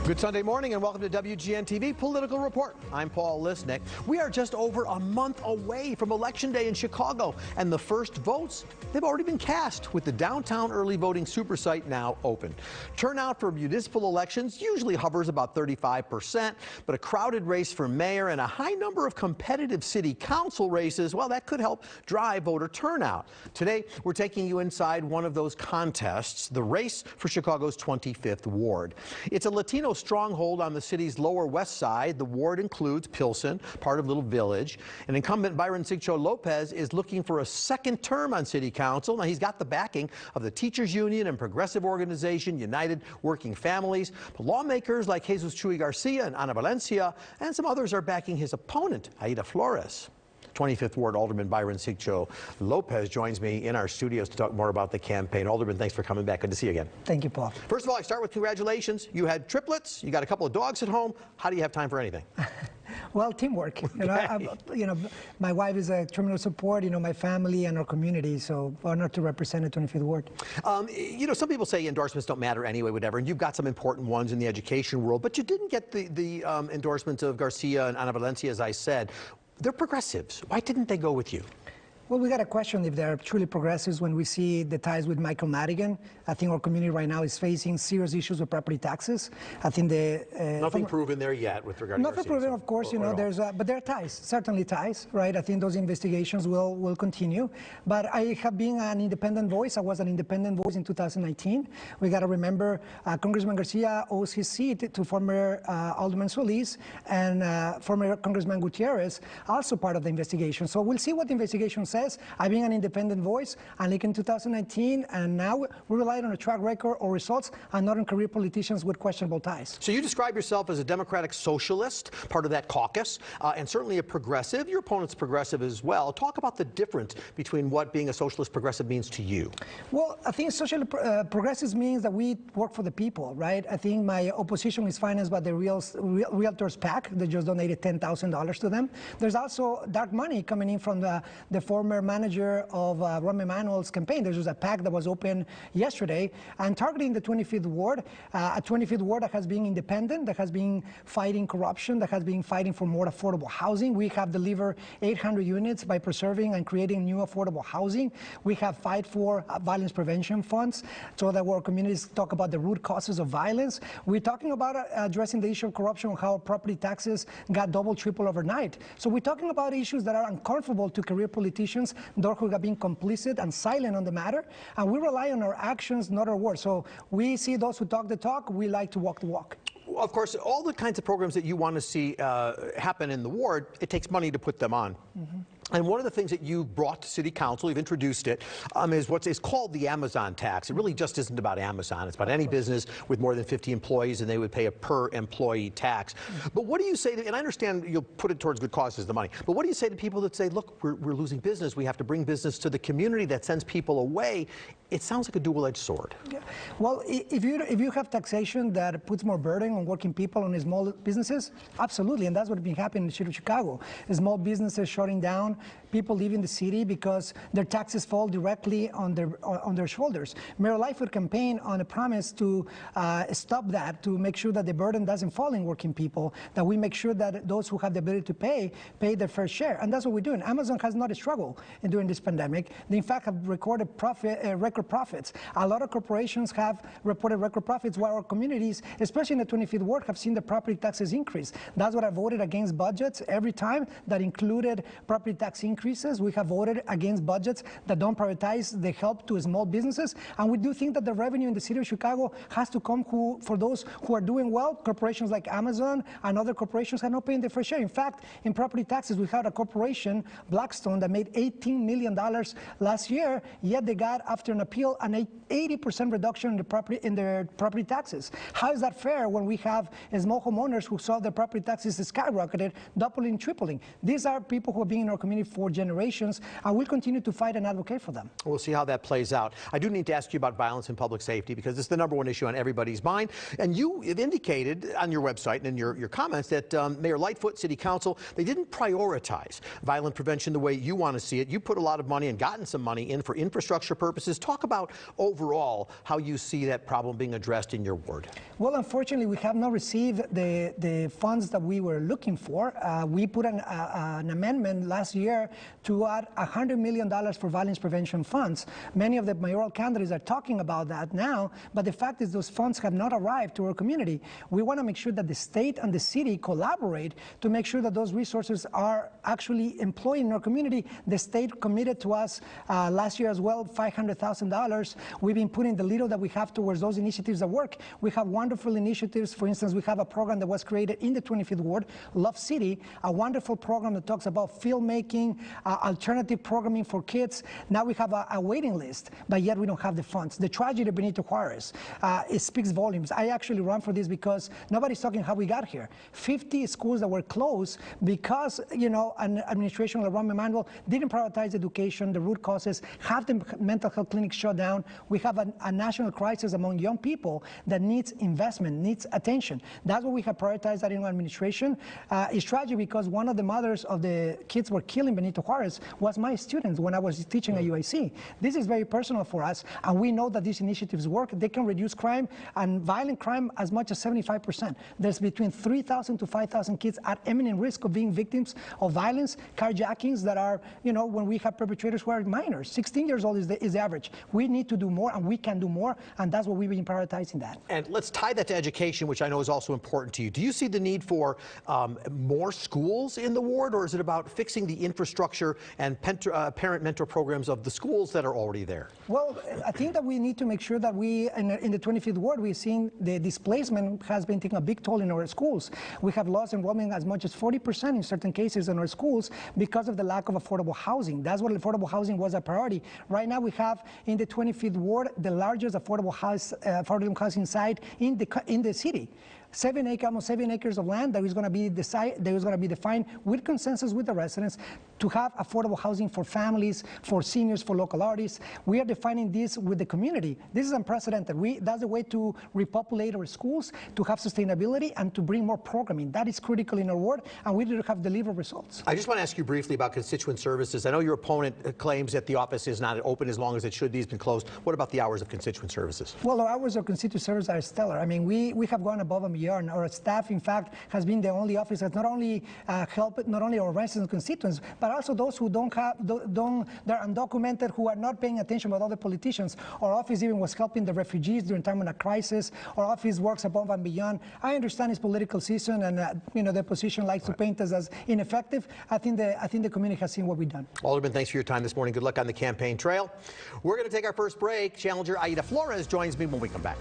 Good Sunday morning and welcome to WGN-TV Political Report. I'm Paul Lisnick. We are just over a month away from Election Day in Chicago, and the first votes, they've already been cast with the downtown early voting super site now open. Turnout for municipal elections usually hovers about 35%, but a crowded race for mayor and a high number of competitive city council races, well, that could help drive voter turnout. Today, we're taking you inside one of those contests, the race for Chicago's 25th ward. It's a Latino stronghold on the city's lower west side. The ward includes Pilsen, part of Little Village. And incumbent Byron Sigcho Lopez is looking for a second term on city council. Now, he's got the backing of the teachers union and progressive organization United Working Families. But lawmakers like Jesus Chuy Garcia and Ana Valencia and some others are backing his opponent, Aida Flores. 25th Ward Alderman Byron Sigcho Lopez joins me in our studios to talk more about the campaign. Alderman, thanks for coming back. Good to see you again. Thank you, Paul. First of all, I start with congratulations. You had triplets. You got a couple of dogs at home. How do you have time for anything? Well, teamwork. My wife is a tremendous support. My family and our community. So honored to represent the 25th Ward. Some people say endorsements don't matter anyway, whatever. And you've got some important ones in the education world, but you didn't get the endorsements of Garcia and Ana Valencia, as I said. They're progressives. Why didn't they go with you? Well, we got to question if they're truly progressives when we see the ties with Michael Madigan. I think our community right now is facing serious issues with property taxes. I think nothing proven there yet with regard to nothing proven, of course. But there are ties, certainly ties, right? I think those investigations will continue. But I have been an independent voice. I was an independent voice in 2019. We got to remember Congressman Garcia owes his seat to former Alderman Solis and former Congressman Gutierrez, also part of the investigation. So we'll see what the investigation says. I've been an independent voice, and like in 2019, and now we relied on a track record or results and not on career politicians with questionable ties. So you describe yourself as a democratic socialist, part of that caucus, and certainly a progressive. Your opponent's progressive as well. Talk about the difference between what being a socialist progressive means to you. Well, I think social progressive means that we work for the people, right? I think my opposition is financed by the Realtors PAC. They just donated $10,000 to them. There's also dark money coming in from the former manager of Rahm Emanuel's campaign. There was a PAC that was open yesterday and targeting the 25th Ward, a 25th Ward that has been independent, that has been fighting corruption, that has been fighting for more affordable housing. We have delivered 800 units by preserving and creating new affordable housing. We have fight for violence prevention funds so that our communities talk about the root causes of violence. We're talking about addressing the issue of corruption and how property taxes got double, triple overnight. So we're talking about issues that are uncomfortable to career politicians, those who have been complicit and silent on the matter, and we rely on our actions, not our words. So we see those who talk the talk, we like to walk the walk. Of course, all the kinds of programs that you want to see happen in the ward, it takes money to put them on. Mm-hmm. And one of the things that you brought to City Council, you've introduced it, is what is called the Amazon tax. It really just isn't about Amazon. It's about any business with more than 50 employees, and they would pay a per employee tax. Mm-hmm. But what do you say to, and I understand you'll put it towards good causes, the money, but what do you say to people that say, look, we're losing business, we have to bring business to the community that sends people away? It sounds like a dual-edged sword. Yeah. Well, if you have taxation that puts more burden on working people, on small businesses, absolutely, and that's what's been happening in the city of Chicago. Small businesses shutting down, people leaving the city because their taxes fall directly on their shoulders. Mayor Lightfoot campaigned on a promise to stop that, to make sure that the burden doesn't fall in working people, that we make sure that those who have the ability to pay their fair share, and that's what we're doing. Amazon has not struggled during this pandemic. They, in fact, have recorded record profits. A lot of corporations have reported record profits, while our communities, especially in the 25th Ward, have seen the property taxes increase. That's what I voted against budgets every time that included property tax increases. We have voted against budgets that don't prioritize the help to small businesses, and we do think that the revenue in the city of Chicago has to come for those who are doing well. Corporations like Amazon and other corporations are not paying their fair share. In fact, in property taxes, we had a corporation, Blackstone, that made $18 million last year, yet they got, after an appeal, an 80% reduction in their property taxes. How is that fair when we have small homeowners who saw their property taxes skyrocketed, doubling, tripling? These are people who have been in our community for for generations, and we'll continue to fight and advocate for them. We'll see how that plays out. I do need to ask you about violence in public safety, because it's the #1 issue on everybody's mind. And you have indicated on your website and in your comments that Mayor Lightfoot, City Council, they didn't prioritize violent prevention the way you want to see it. You put a lot of money and gotten some money in for infrastructure purposes. Talk about overall how you see that problem being addressed in your ward. Well, unfortunately, we have not received the funds that we were looking for. We put an amendment last year to add $100 million for violence prevention funds. Many of the mayoral candidates are talking about that now, but the fact is those funds have not arrived to our community. We want to make sure that the state and the city collaborate to make sure that those resources are actually employed in our community. The state committed to us last year as well $500,000. We've been putting the little that we have towards those initiatives that work. We have wonderful initiatives. For instance, we have a program that was created in the 25th Ward, Love City, a wonderful program that talks about filmmaking, alternative programming for kids. Now we have a waiting list, but yet we don't have the funds. The tragedy of Benito Juarez, it speaks volumes. I actually run for this because nobody's talking how we got here. 50 schools that were closed because, you know, an administration like Rahm Emanuel didn't prioritize education, the root causes, have the mental health clinics shut down. We have a national crisis among young people that needs investment, needs attention. That's what we have prioritized that in our administration. It's tragic because one of the mothers of the kids were killed in Benito Juarez was my student when I was teaching at UIC. This is very personal for us, and we know that these initiatives work. They can reduce crime and violent crime as much as 75%. There's between 3,000 to 5,000 kids at imminent risk of being victims of violence, carjackings that are, you know, when we have perpetrators who are minors. 16 years old is the average. We need to do more, and we can do more, and that's what we've been prioritizing that. And let's tie that to education, which I know is also important to you. Do you see the need for more schools in the ward, or is it about fixing the infrastructure and parent mentor programs of the schools that are already there? Well, I think that we need to make sure that we, in the 25th Ward, we've seen the displacement has been taking a big toll in our schools. We have lost enrollment as much as 40% in certain cases in our schools because of the lack of affordable housing. That's what affordable housing was a priority. Right now we have in the 25th Ward the largest affordable housing site in the city. Almost 7 acres of land that is going to be defined with consensus with the residents to have affordable housing for families, for seniors, for local artists. We are defining this with the community. This is unprecedented. That's a way to repopulate our schools, to have sustainability, and to bring more programming. That is critical in our ward, and we do have delivered results. I just want to ask you briefly about constituent services. I know your opponent claims that the office is not open as long as it should be. It's been closed. What about the hours of constituent services? Well, our hours of constituent service are stellar. I mean, we have gone above and beyond. Our staff, in fact, has been the only office that not only helped not only our residents and constituents, but also those who they're undocumented, who are not paying attention with other politicians. Our office even was helping the refugees during time of a crisis. Our office works above and beyond. I understand it's political season, and you know, the opposition likes to paint us as ineffective. I think the community has seen what we've done. Alderman, thanks for your time this morning. Good luck on the campaign trail. We're going to take our first break. Challenger Aida Flores joins me when we come back.